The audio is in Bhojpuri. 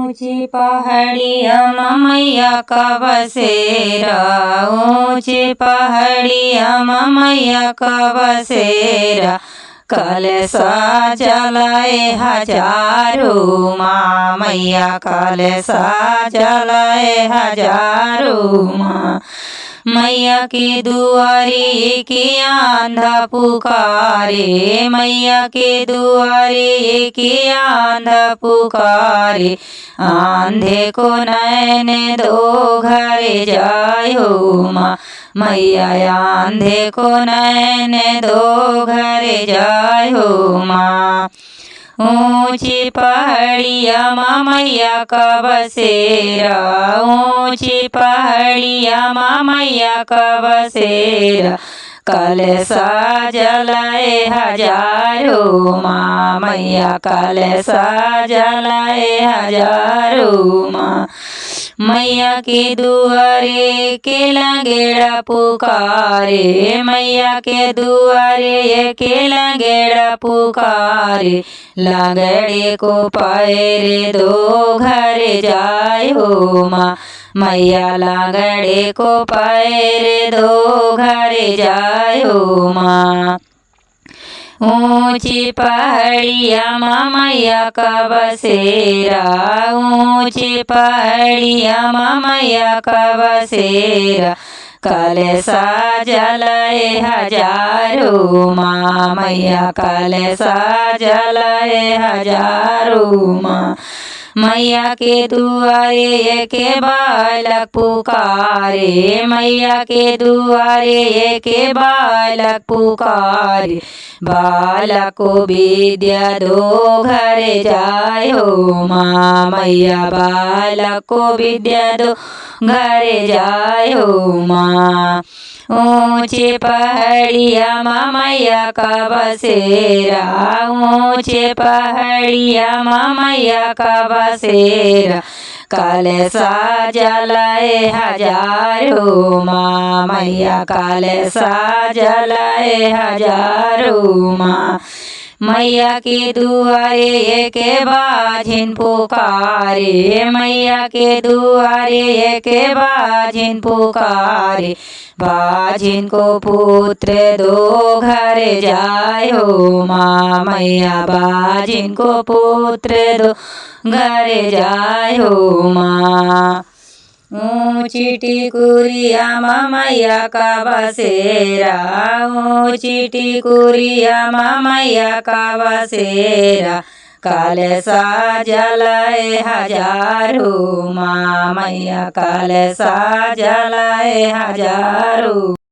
ऊंची पहाड़िया मैया का बसेरा, ऊंची पहाड़िया मैया का बसेरा। कलशा जलाए हजारों माँ मैया, कलशा जलाए हजारों माँ। मैया की दुआरी की आंधा पुकारे, मैया की दुआरी की आंधा पुकारे। आंधे को नैन दो घर जायो माँ मैया, आंधे को नैन दो घर जायो माँ। ऊंची पहाड़िया माँ मैया का बसेरा, ऊंची पहाड़िया माँ मैया का बसेरा। कलशा जलाए हजारों माँ मैया, कलशा जलाए हजारों माँ। मैया की दुआरे के लंगेड़ा पुकारे, मैया के दुआरे के लंगेड़ा पुकारे। लंगड़े को पैरे दो घर जायो माँ मैया, लंगड़े को पैरे दो घर जायो माँ। ऊंची पहाड़िया माँ मैया का बसेरा, ऊंची पहाड़िया माँ मैया का बसेरा। कलशा जलाए हजारों माँ मैया, कलशा जलाए हजारों माँ। मैया के दुआरे के बालक पुकारे, मैया के दुआरे के बालक पुकारे। बालक को विद्या दो घर जायो माँ मैया, बालक को विद्या दो घर जायो माँ। ऊंची पहाड़िया माँ मैया का बसेरा, ऊंची पहाड़िया माँ मैया का बसेरा। कलशा जलाए हजारों माँ मैया, कलशा जलाए हजारों माँ। मैया की दुआरे के बाझिन पुकारे, मैया के दुआरे के बाझिन पुकारे। बाझिन को पुत्र दो घर जायो माँ मैया, बाझिन को पुत्र दो घर जायो माँ। ऊंची टिकुरिया माँ मैया का बसेरा, ऊंची टिकुरिया माँ मैया का बसेरा। कलशा जलाए हजारों माँ मैया, कलशा जलाए हजारों।